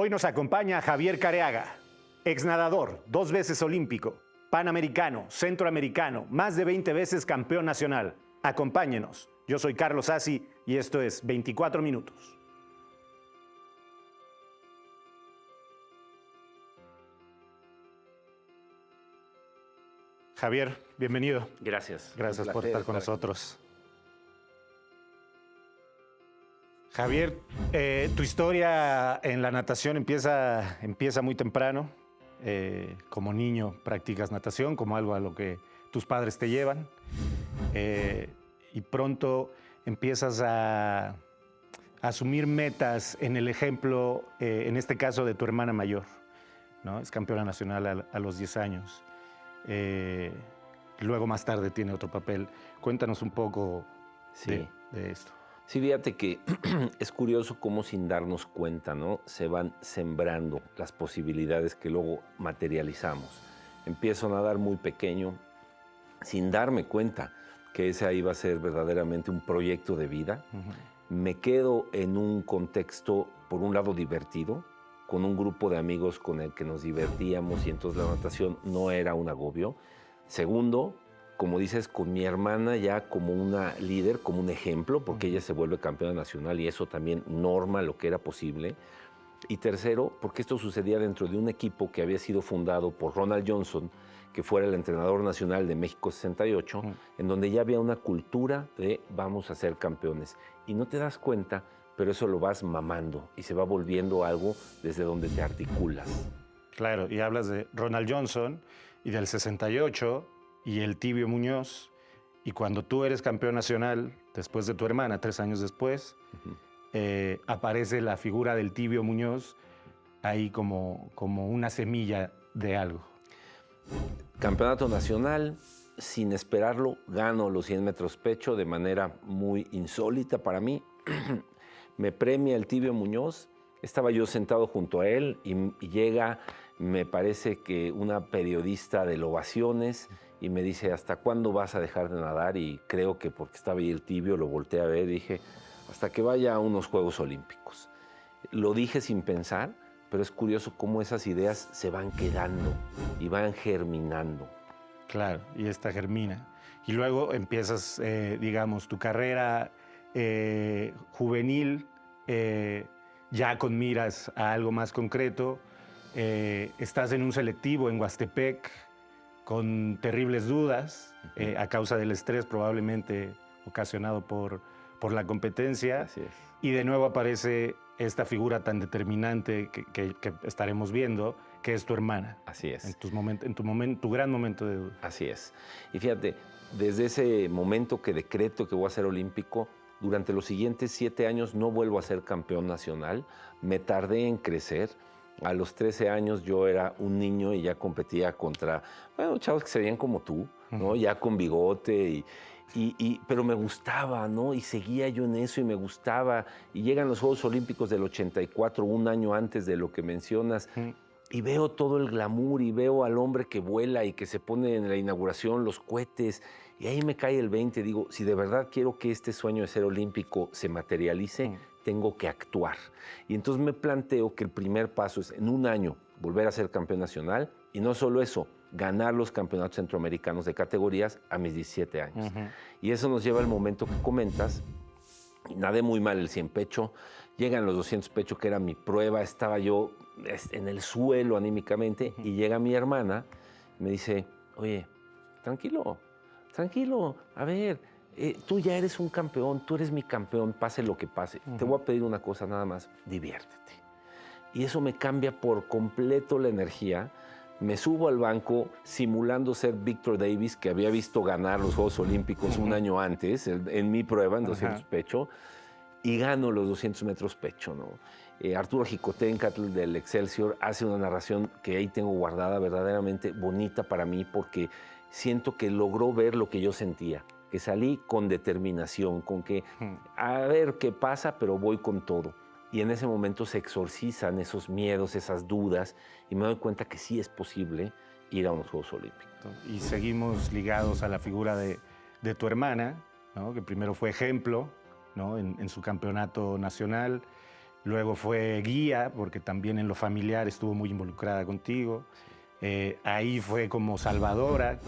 Hoy nos acompaña Javier Careaga, exnadador, 2 veces olímpico, panamericano, centroamericano, más de 20 veces campeón nacional. Acompáñenos. Yo soy Carlos Asi y esto es 24 Minutos. Javier, bienvenido. Gracias. Gracias por estar con nosotros. Javier, tu historia en la natación empieza muy temprano. Como niño practicas natación como algo a lo que tus padres te llevan. Y pronto empiezas a asumir metas en el ejemplo, en este caso, de tu hermana mayor, ¿no? Es campeona nacional a los 10 años. Luego, más tarde, tiene otro papel. Cuéntanos un poco de esto. Sí, fíjate que es curioso cómo sin darnos cuenta, ¿no? Se van sembrando las posibilidades que luego materializamos. Empiezo a nadar muy pequeño, sin darme cuenta que ese iba a ser verdaderamente un proyecto de vida. Me quedo en un contexto, por un lado, divertido, con un grupo de amigos con el que nos divertíamos y entonces la natación no era un agobio. Segundo, como dices, con mi hermana ya como una líder, como un ejemplo, porque ella se vuelve campeona nacional y eso también norma lo que era posible. Y tercero, porque esto sucedía dentro de un equipo que había sido fundado por Ronald Johnson, que fuera el entrenador nacional de México 68, en donde ya había una cultura de vamos a ser campeones. Y no te das cuenta, pero eso lo vas mamando y se va volviendo algo desde donde te articulas. Claro, y hablas de Ronald Johnson y del 68 y el Tibio Muñoz. Y cuando tú eres campeón nacional, después de tu hermana, 3 años después, aparece la figura del Tibio Muñoz ahí como una semilla de algo. Campeonato nacional, sin esperarlo, gano los 100 metros pecho de manera muy insólita para mí. Me premia el Tibio Muñoz. Estaba yo sentado junto a él y llega, me parece que una periodista de Ovaciones y me dice, ¿hasta cuándo vas a dejar de nadar? Y creo que porque estaba ahí el Tibio, lo volteé a ver y dije, hasta que vaya a unos Juegos Olímpicos. Lo dije sin pensar, pero es curioso cómo esas ideas se van quedando y van germinando. Claro, y esta germina. Y luego empiezas, digamos, tu carrera juvenil, ya con miras a algo más concreto. Estás en un selectivo en Huastepec con terribles dudas, a causa del estrés probablemente ocasionado por la competencia. Así es. Y de nuevo aparece esta figura tan determinante que estaremos viendo, que es tu hermana. Así es. En tu gran momento de duda. Así es. Y fíjate, desde ese momento que decreto que voy a ser olímpico, durante los siguientes 7 años no vuelvo a ser campeón nacional. Me tardé en crecer. A los 13 años yo era un niño y ya competía contra, chavos que se veían como tú, ¿no? Ya con bigote pero me gustaba, ¿no? Y seguía yo en eso y me gustaba. Y llegan los Juegos Olímpicos del 84, un año antes de lo que mencionas, y veo todo el glamour y veo al hombre que vuela y que se pone en la inauguración los cohetes. Y ahí me cae el 20, digo, si de verdad quiero que este sueño de ser olímpico se materialice, tengo que actuar. Y entonces me planteo que el primer paso es, en un año, volver a ser campeón nacional. Y no solo eso, ganar los campeonatos centroamericanos de categorías a mis 17 años. Y eso nos lleva al momento que comentas. Nadé muy mal el 100 pecho, llegan los 200 pecho, que era mi prueba, estaba yo en el suelo anímicamente, y llega mi hermana, me dice, oye, tranquilo, a ver, tú ya eres un campeón, tú eres mi campeón, pase lo que pase. Te voy a pedir una cosa nada más, diviértete. Y eso me cambia por completo la energía. Me subo al banco simulando ser Victor Davis, que había visto ganar los Juegos Olímpicos un año antes, en mi prueba, en 200 pecho, y gano los 200 metros pecho, ¿no? Arturo Jicotencatl del Excelsior hace una narración que ahí tengo guardada, verdaderamente bonita para mí, porque siento que logró ver lo que yo sentía, que salí con determinación, con que a ver qué pasa, pero voy con todo. Y en ese momento se exorcizan esos miedos, esas dudas, y me doy cuenta que sí es posible ir a unos Juegos Olímpicos. Y seguimos ligados a la figura de tu hermana, ¿no? Que primero fue ejemplo, ¿no? en su campeonato nacional. luego fue guía, porque también en lo familiar estuvo muy involucrada contigo. Ahí fue como salvadora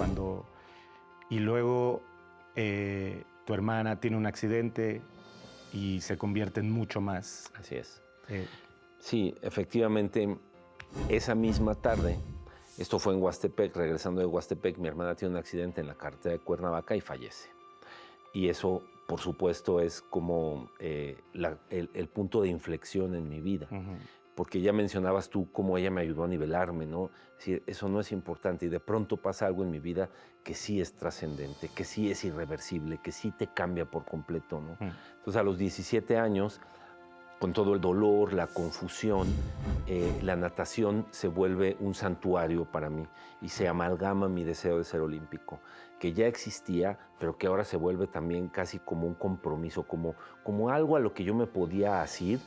y luego tu hermana tiene un accidente y se convierte en mucho más. Así es. Eh, Sí, efectivamente, esa misma tarde, esto fue en Huastepec, regresando de Huastepec, mi hermana tiene un accidente en la carretera de Cuernavaca y fallece. Y eso, por supuesto, es como el punto de inflexión en mi vida. Ujú. Porque ya mencionabas tú cómo ella me ayudó a nivelarme, ¿no? Es decir, eso no es importante y de pronto pasa algo en mi vida que sí es trascendente, que sí es irreversible, que sí te cambia por completo, ¿no? Ujú. Entonces a los 17 años, con todo el dolor, la confusión, la natación se vuelve un santuario para mí y se amalgama mi deseo de ser olímpico, que ya existía, pero que ahora se vuelve también casi como un compromiso, como algo a lo que yo me podía asir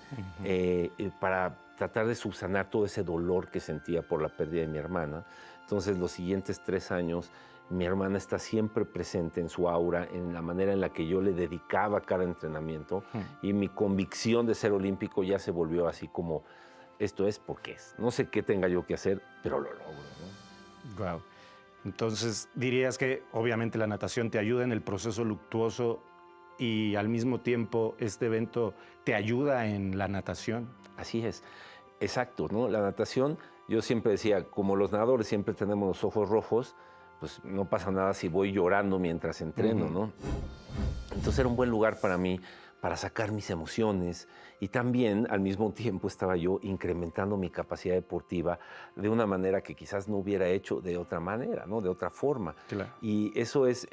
para tratar de subsanar todo ese dolor que sentía por la pérdida de mi hermana. Entonces, los siguientes 3 años, mi hermana está siempre presente en su aura, en la manera en la que yo le dedicaba cada entrenamiento, y mi convicción de ser olímpico ya se volvió así como, esto es porque es. No sé qué tenga yo que hacer, pero lo logro, ¿no? Wow. Entonces, dirías que obviamente la natación te ayuda en el proceso luctuoso y al mismo tiempo este evento te ayuda en la natación. Así es, exacto, ¿no? La natación, yo siempre decía, como los nadadores siempre tenemos los ojos rojos, pues no pasa nada si voy llorando mientras entreno, ¿no? Entonces era un buen lugar para mí, para sacar mis emociones y también al mismo tiempo estaba yo incrementando mi capacidad deportiva de una manera que quizás no hubiera hecho de otra manera, ¿no? De otra forma. Claro. Y eso es,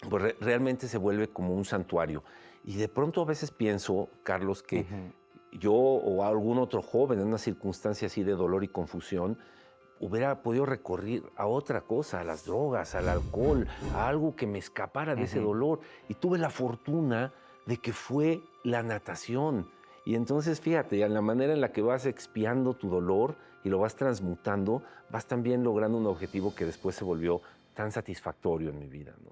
pues realmente se vuelve como un santuario. Y de pronto a veces pienso, Carlos, que yo o algún otro joven en una circunstancia así de dolor y confusión hubiera podido recurrir a otra cosa, a las drogas, al alcohol, a algo que me escapara de ese dolor. Y tuve la fortuna de que fue la natación. Y entonces, fíjate, en la manera en la que vas expiando tu dolor y lo vas transmutando, vas también logrando un objetivo que después se volvió tan satisfactorio en mi vida, ¿no?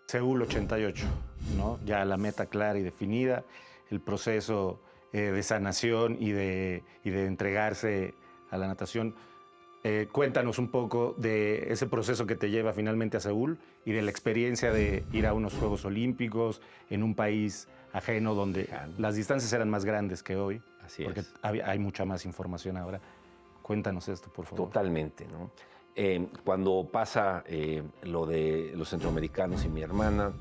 Seúl 88, ¿no? Ya la meta clara y definida, el proceso de sanación y de entregarse a la natación. Cuéntanos un poco de ese proceso que te lleva finalmente a Seúl y de la experiencia de ir a unos Juegos Olímpicos en un país ajeno donde las distancias eran más grandes que hoy. Así porque es. hay mucha más información ahora. Cuéntanos esto, por favor. Totalmente, ¿no? Cuando pasa lo de los centroamericanos y mi hermana,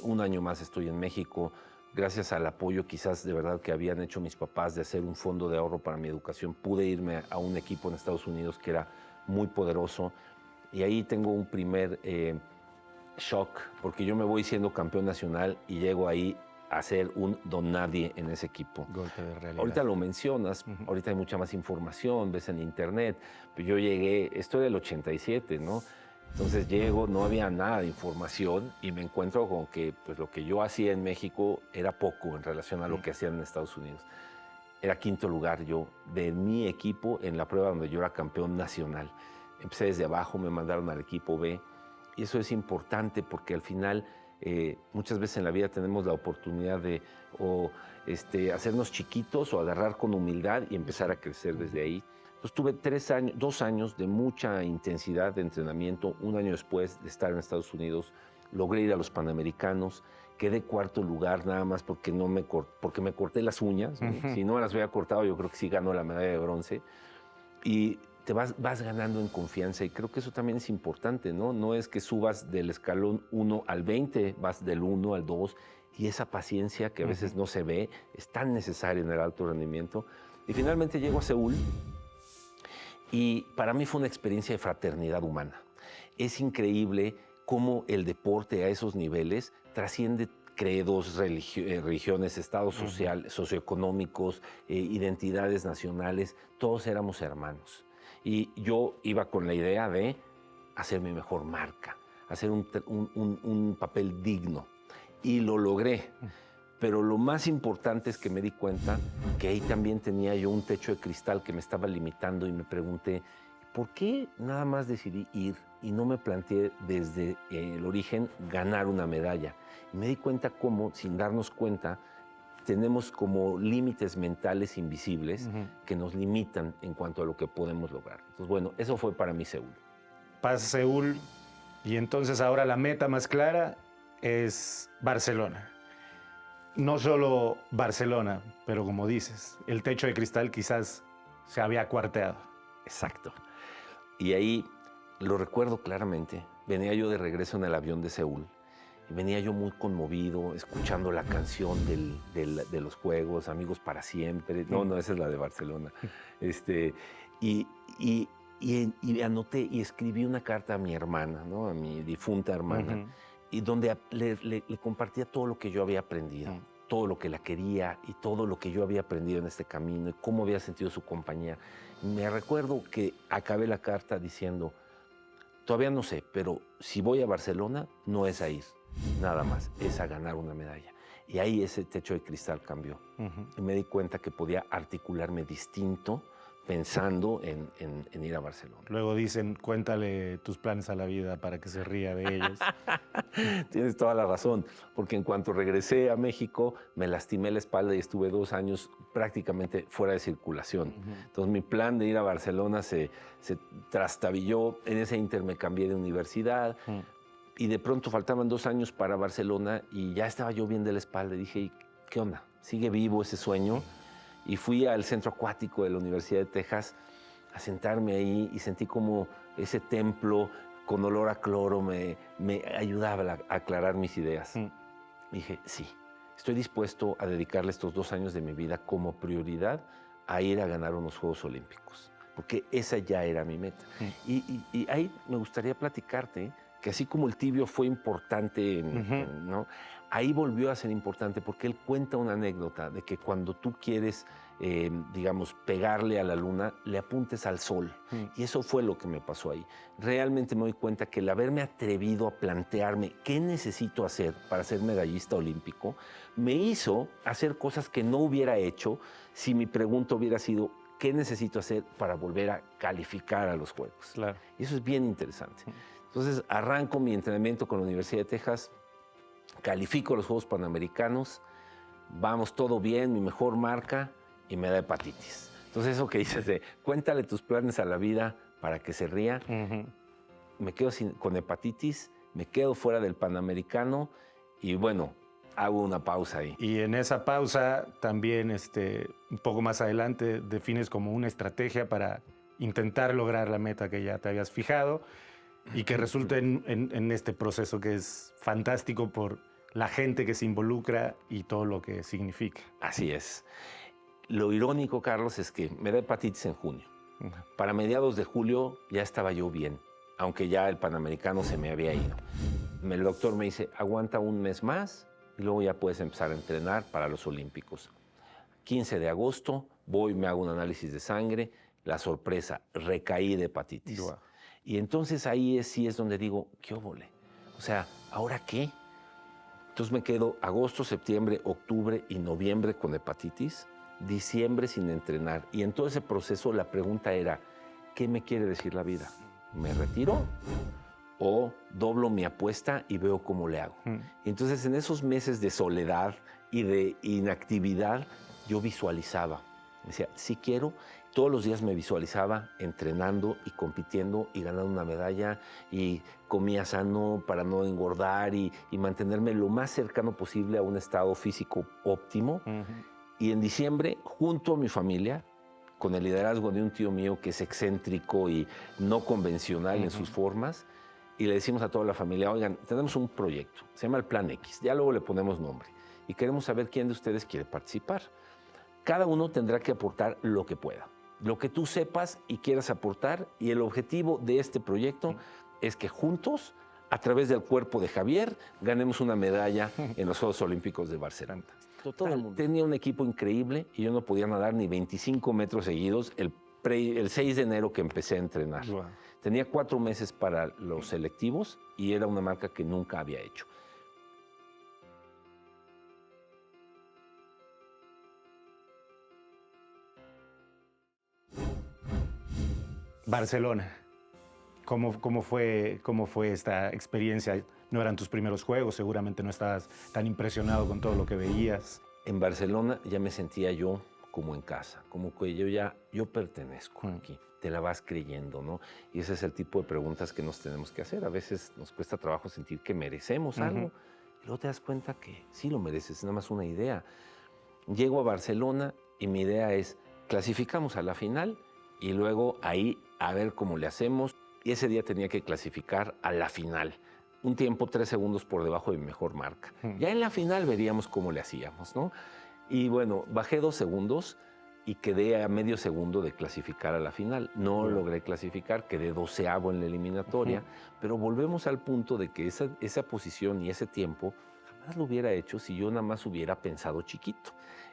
un año más estoy en México, gracias al apoyo quizás de verdad que habían hecho mis papás de hacer un fondo de ahorro para mi educación, pude irme a un equipo en Estados Unidos que era muy poderoso y ahí tengo un primer shock, porque yo me voy siendo campeón nacional y llego ahí a ser un don nadie en ese equipo. Golpe de realidad. Ahorita lo mencionas, ahorita hay mucha más información, ves en internet, pero yo llegué, esto era el 87, ¿no? Entonces llego, no había nada de información y me encuentro con que pues, lo que yo hacía en México era poco en relación a lo que hacían en Estados Unidos. Era quinto lugar yo de mi equipo en la prueba donde yo era campeón nacional. Empecé desde abajo, me mandaron al equipo B y eso es importante porque al final muchas veces en la vida tenemos la oportunidad de hacernos chiquitos o agarrar con humildad y empezar a crecer desde ahí. Entonces tuve 2 años de mucha intensidad de entrenamiento. Un año después de estar en Estados Unidos, logré ir a los Panamericanos. Quedé cuarto lugar nada más porque porque me corté las uñas, ¿no? Si no me las hubiera cortado, yo creo que sí ganó la medalla de bronce. Y te vas ganando en confianza y creo que eso también es importante, ¿no? No es que subas del escalón 1 al 20, vas del 1 al 2 y esa paciencia que a veces no se ve es tan necesaria en el alto rendimiento. Y finalmente llego a Seúl y para mí fue una experiencia de fraternidad humana. Es increíble cómo el deporte a esos niveles trasciende credos, religiones, estados socioeconómicos, identidades nacionales, todos éramos hermanos. Y yo iba con la idea de hacer mi mejor marca, hacer un papel digno. Y lo logré. Pero lo más importante es que me di cuenta que ahí también tenía yo un techo de cristal que me estaba limitando y me pregunté, ¿por qué nada más decidí ir y no me planteé desde el origen ganar una medalla? Y me di cuenta cómo, sin darnos cuenta, tenemos como límites mentales invisibles que nos limitan en cuanto a lo que podemos lograr. Entonces, bueno, eso fue para mí Seúl. Pasa Seúl y entonces ahora la meta más clara es Barcelona. No solo Barcelona, pero como dices, el techo de cristal quizás se había cuarteado. Exacto. Y ahí lo recuerdo claramente. Venía yo de regreso en el avión de Seúl. Y venía yo muy conmovido, escuchando la canción de los Juegos, Amigos para Siempre. No, esa es la de Barcelona. Y, y, y anoté y escribí una carta a mi hermana, ¿no? A mi difunta hermana, y donde le compartía todo lo que yo había aprendido, todo lo que la quería y todo lo que yo había aprendido en este camino y cómo había sentido su compañía. Y me recuerdo que acabé la carta diciendo, todavía no sé, pero si voy a Barcelona, no es a ir, nada más, es a ganar una medalla. Y ahí ese techo de cristal cambió. Y me di cuenta que podía articularme distinto pensando en ir a Barcelona. Luego dicen, cuéntale tus planes a la vida para que se ría de ellos. Tienes toda la razón, porque en cuanto regresé a México, me lastimé la espalda y estuve 2 años prácticamente fuera de circulación. Entonces mi plan de ir a Barcelona se trastabilló. En ese inter me cambié de universidad y de pronto faltaban 2 años para Barcelona y ya estaba yo bien de la espalda. Y dije, ¿qué onda? ¿Sigue vivo ese sueño? Y fui al centro acuático de la Universidad de Texas a sentarme ahí y sentí como ese templo con olor a cloro me ayudaba a aclarar mis ideas. Dije, sí, estoy dispuesto a dedicarle estos 2 años de mi vida como prioridad a ir a ganar unos Juegos Olímpicos, porque esa ya era mi meta. Y ahí me gustaría platicarte que así como el tibio fue importante, ¿no? Ahí volvió a ser importante porque él cuenta una anécdota de que cuando tú quieres, digamos, pegarle a la luna, le apuntes al sol. Y eso fue lo que me pasó ahí. Realmente me doy cuenta que el haberme atrevido a plantearme qué necesito hacer para ser medallista olímpico, me hizo hacer cosas que no hubiera hecho si mi pregunta hubiera sido, ¿qué necesito hacer para volver a calificar a los Juegos? Claro. Y eso es bien interesante. Entonces, arranco mi entrenamiento con la Universidad de Texas, califico los Juegos Panamericanos, vamos todo bien, mi mejor marca, y me da hepatitis. Entonces, eso que dices de cuéntale tus planes a la vida para que se ría, me quedo con hepatitis, me quedo fuera del Panamericano y bueno, hago una pausa ahí. Y en esa pausa también, un poco más adelante, defines como una estrategia para intentar lograr la meta que ya te habías fijado y que resulte en este proceso que es fantástico por la gente que se involucra y todo lo que significa. Así es. Lo irónico, Carlos, es que me da hepatitis en junio. Para mediados de julio ya estaba yo bien, aunque ya el Panamericano se me había ido. El doctor me dice, aguanta un mes más y luego ya puedes empezar a entrenar para los Olímpicos. 15 de agosto voy, me hago un análisis de sangre, la sorpresa, recaí de hepatitis. Wow. Y entonces ahí sí es donde digo, ¿qué óvole? O sea, ¿ahora qué? Entonces me quedo agosto, septiembre, octubre y noviembre con hepatitis, diciembre sin entrenar. Y en todo ese proceso la pregunta era, ¿qué me quiere decir la vida? ¿Me retiro o doblo mi apuesta y veo cómo le hago? Y entonces en esos meses de soledad y de inactividad, yo visualizaba. Decía, sí quiero. Todos los días me visualizaba entrenando y compitiendo y ganando una medalla y comía sano para no engordar y mantenerme lo más cercano posible a un estado físico óptimo. Y en diciembre, junto a mi familia, con el liderazgo de un tío mío que es excéntrico y no convencional en sus formas, y le decimos a toda la familia, oigan, tenemos un proyecto, se llama el Plan X, ya luego le ponemos nombre, y queremos saber quién de ustedes quiere participar. Cada uno tendrá que aportar lo que pueda, lo que tú sepas y quieras aportar, y el objetivo de este proyecto es que juntos, a través del cuerpo de Javier, ganemos una medalla en los Juegos Olímpicos de Barcelona. Total, tenía un equipo increíble y yo no podía nadar ni 25 metros seguidos el 6 de enero que empecé a entrenar. Wow. Tenía 4 meses para los selectivos y era una marca que nunca había hecho. Barcelona. ¿Cómo fue esta experiencia? No eran tus primeros juegos, seguramente no estabas tan impresionado con todo lo que veías. En Barcelona ya me sentía yo como en casa, como que yo pertenezco aquí. Te la vas creyendo, ¿no? Y ese es el tipo de preguntas que nos tenemos que hacer. A veces nos cuesta trabajo sentir que merecemos algo y luego te das cuenta que sí lo mereces, es nada más una idea. Llego a Barcelona y mi idea es clasificamos a la final y luego ahí a ver cómo le hacemos. Y ese día tenía que clasificar a la final. Un tiempo 3 segundos por debajo de mi mejor marca. Ya en la final veríamos cómo le hacíamos, ¿no? Y bueno, bajé 2 segundos y quedé a medio segundo de clasificar a la final. No logré clasificar, quedé 12avo en la eliminatoria, pero volvemos al punto de que esa posición y ese tiempo jamás lo hubiera hecho si yo nada más hubiera pensado chiquito.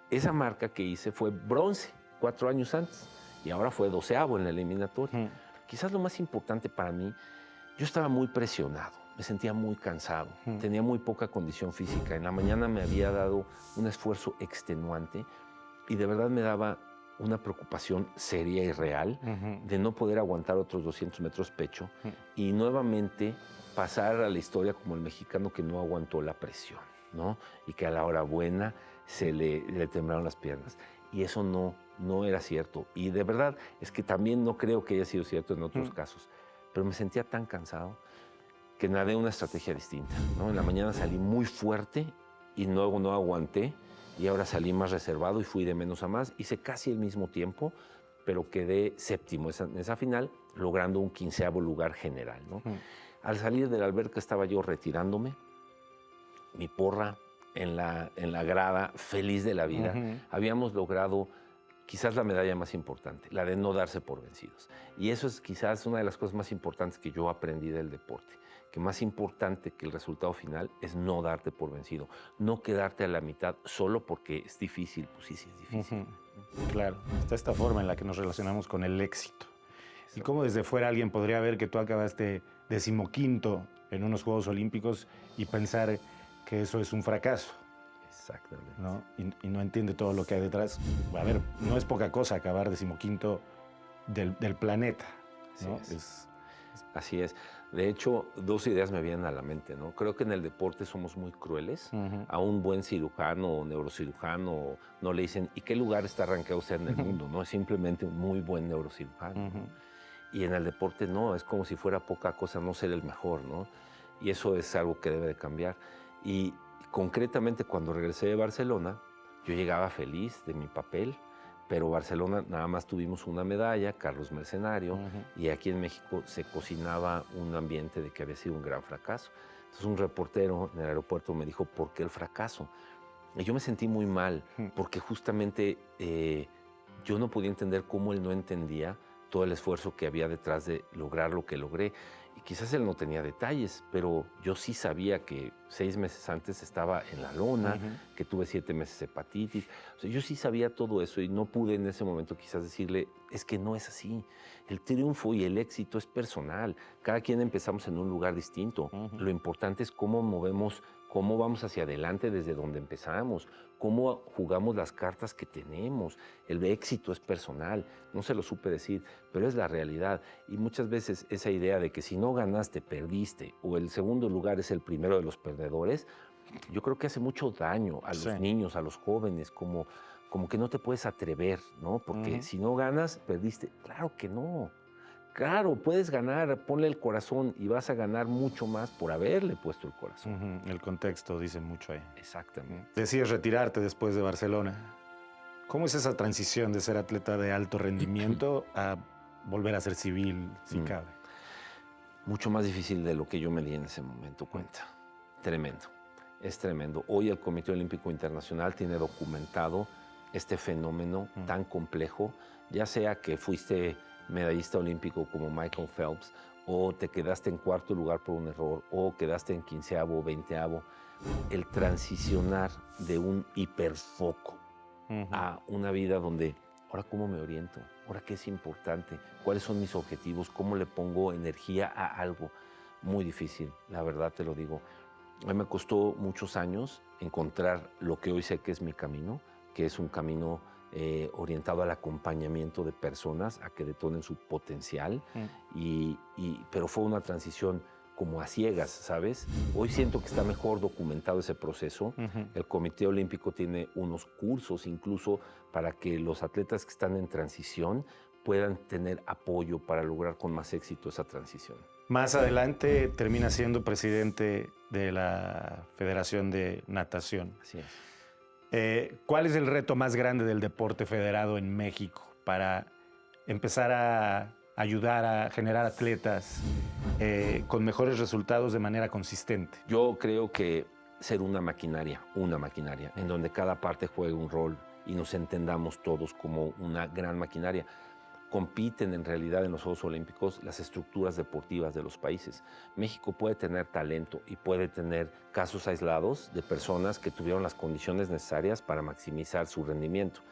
Esa marca que hice fue bronce 4 años antes y ahora fue 12avo en la eliminatoria. Quizás lo más importante para mí, yo estaba muy presionado, me sentía muy cansado, tenía muy poca condición física. En la mañana me había dado un esfuerzo extenuante y de verdad me daba una preocupación seria y real de no poder aguantar otros 200 metros pecho y nuevamente pasar a la historia como el mexicano que no aguantó la presión, ¿no? Y que a la hora buena le temblaron las piernas. Y eso no era cierto. Y de verdad es que también no creo que haya sido cierto en otros casos. Pero me sentía tan cansado que nadé una estrategia distinta, ¿no? En la mañana salí muy fuerte y luego no aguanté. Y ahora salí más reservado y fui de menos a más. Hice casi el mismo tiempo, pero quedé séptimo en esa final, logrando un 15avo lugar general, ¿no? Al salir de la alberca estaba yo retirándome, mi porra en la grada, feliz de la vida. Habíamos logrado quizás la medalla más importante, la de no darse por vencidos. Y eso es quizás una de las cosas más importantes que yo aprendí del deporte, que más importante que el resultado final es no darte por vencido, no quedarte a la mitad solo porque es difícil. Pues sí, sí es difícil. Claro, está esta forma en la que nos relacionamos con el éxito. Y cómo desde fuera alguien podría ver que tú acabaste 15º en unos Juegos Olímpicos y pensar que eso es un fracaso. Exactamente. ¿No? Y no entiende todo lo que hay detrás. A ver, no es poca cosa acabar 15º del planeta, ¿no? Así es. Así es. De hecho, 2 ideas me vienen a la mente, ¿no? Creo que en el deporte somos muy crueles. A un buen cirujano o neurocirujano no le dicen, ¿y qué lugar está rankeado usted en el mundo? No, es simplemente un muy buen neurocirujano, ¿no? Y en el deporte no, es como si fuera poca cosa no ser el mejor, ¿no? Y eso es algo que debe de cambiar. Y concretamente cuando regresé de Barcelona, yo llegaba feliz de mi papel, pero Barcelona nada más tuvimos una medalla, Carlos Mercenario, y aquí en México se cocinaba un ambiente de que había sido un gran fracaso. Entonces un reportero en el aeropuerto me dijo, ¿por qué el fracaso? Y yo me sentí muy mal, porque justamente yo no podía entender cómo él no entendía todo el esfuerzo que había detrás de lograr lo que logré. Y quizás él no tenía detalles, pero yo sí sabía que 6 meses antes estaba en la lona, que tuve 7 meses de hepatitis. O sea, yo sí sabía todo eso y no pude en ese momento quizás decirle, es que no es así. El triunfo y el éxito es personal. Cada quien empezamos en un lugar distinto. Lo importante es cómo movemos, cómo vamos hacia adelante desde donde empezamos, cómo jugamos las cartas que tenemos. El éxito es personal. No se lo supe decir, pero es la realidad. Y muchas veces esa idea de que si no ganaste, perdiste, o el segundo lugar es el primero de los perdedores, yo creo que hace mucho daño a los niños, a los jóvenes, como que no te puedes atrever, ¿no? Porque si no ganas, perdiste. Claro que no. Claro, puedes ganar, ponle el corazón y vas a ganar mucho más por haberle puesto el corazón. El contexto dice mucho ahí. Exactamente. Decides retirarte después de Barcelona. ¿Cómo es esa transición de ser atleta de alto rendimiento a volver a ser civil, si cabe? Mucho más difícil de lo que yo me di en ese momento cuenta. Tremendo. Es tremendo. Hoy el Comité Olímpico Internacional tiene documentado este fenómeno tan complejo, ya sea que fuiste medallista olímpico como Michael Phelps, o te quedaste en 4º lugar por un error, o quedaste en 15avo o 20avo. El transicionar de un hiperfoco a una vida donde, ahora cómo me oriento, ahora qué es importante, cuáles son mis objetivos, cómo le pongo energía a algo. Muy difícil, la verdad te lo digo. A mí me costó muchos años encontrar lo que hoy sé que es mi camino, que es un camino orientado al acompañamiento de personas a que detonen su potencial, pero fue una transición como a ciegas, ¿sabes? Hoy siento que está mejor documentado ese proceso. El Comité Olímpico tiene unos cursos incluso para que los atletas que están en transición puedan tener apoyo para lograr con más éxito esa transición. Más adelante termina siendo presidente de la Federación de Natación. Así es. ¿Cuál es el reto más grande del deporte federado en México para empezar a ayudar a generar atletas con mejores resultados de manera consistente? Yo creo que ser una maquinaria, en donde cada parte juegue un rol y nos entendamos todos como una gran maquinaria. Compiten en realidad en los Juegos Olímpicos las estructuras deportivas de los países. México puede tener talento y puede tener casos aislados de personas que tuvieron las condiciones necesarias para maximizar su rendimiento.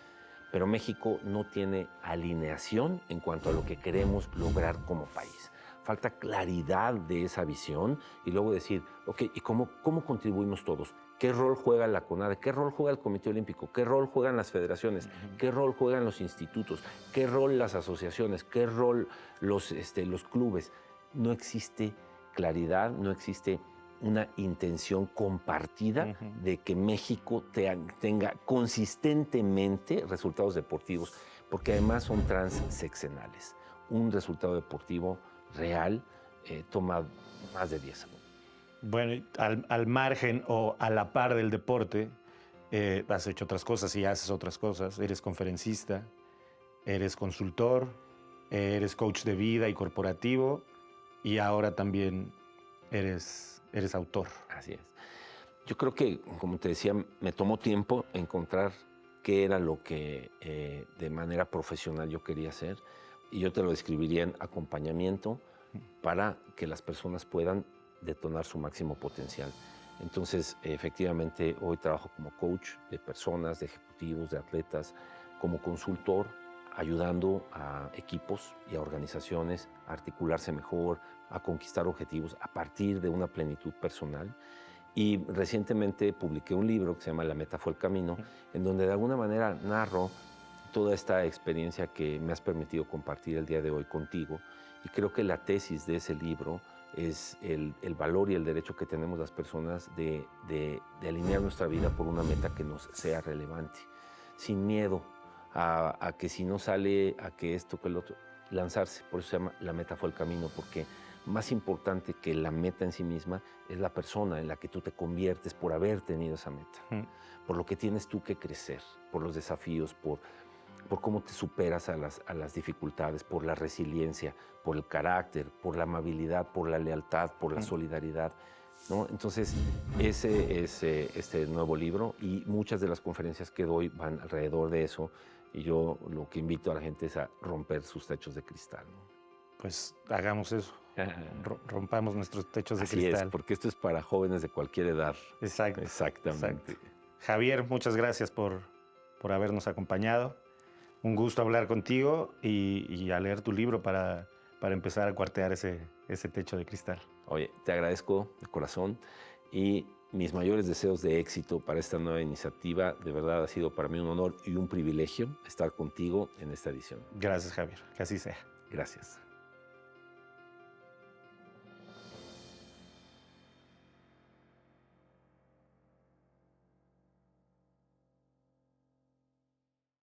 Pero México no tiene alineación en cuanto a lo que queremos lograr como país. Falta claridad de esa visión y luego decir, ok, ¿y cómo contribuimos todos? ¿Qué rol juega la CONADE? ¿Qué rol juega el Comité Olímpico? ¿Qué rol juegan las federaciones? ¿Qué rol juegan los institutos? ¿Qué rol las asociaciones? ¿Qué rol los clubes? No existe claridad, no existe una intención compartida de que México tenga consistentemente resultados deportivos, porque además son transseccionales. Un resultado deportivo real toma más de 10 años. Bueno, al margen o a la par del deporte, has hecho otras cosas y haces otras cosas. Eres conferencista, eres consultor, eres coach de vida y corporativo y ahora también eres autor. Así es. Yo creo que, como te decía, me tomó tiempo encontrar qué era lo que de manera profesional yo quería hacer y yo te lo describiría en acompañamiento para que las personas puedan detonar su máximo potencial. Entonces, efectivamente, hoy trabajo como coach de personas, de ejecutivos, de atletas, como consultor, ayudando a equipos y a organizaciones a articularse mejor, a conquistar objetivos a partir de una plenitud personal. Y recientemente publiqué un libro que se llama La meta fue el camino, en donde de alguna manera narro toda esta experiencia que me has permitido compartir el día de hoy contigo. Y creo que la tesis de ese libro es el valor y el derecho que tenemos las personas de alinear nuestra vida por una meta que nos sea relevante, sin miedo a que si no sale, a que esto, que el otro, lanzarse. Por eso se llama La meta fue el camino, porque más importante que la meta en sí misma es la persona en la que tú te conviertes por haber tenido esa meta, por lo que tienes tú que crecer, por los desafíos, por cómo te superas a las dificultades, por la resiliencia, por el carácter, por la amabilidad, por la lealtad, por la solidaridad, ¿no? Entonces, ese es este nuevo libro y muchas de las conferencias que doy van alrededor de eso y yo lo que invito a la gente es a romper sus techos de cristal, ¿no? Pues hagamos eso, rompamos nuestros techos de Así cristal. es, porque esto es para jóvenes de cualquier edad. Exacto. Exactamente. Exacto. Javier, muchas gracias por habernos acompañado. Un gusto hablar contigo y a leer tu libro para empezar a cuartear ese techo de cristal. Oye, te agradezco de corazón y mis mayores deseos de éxito para esta nueva iniciativa. De verdad ha sido para mí un honor y un privilegio estar contigo en esta edición. Gracias, Javier. Que así sea. Gracias.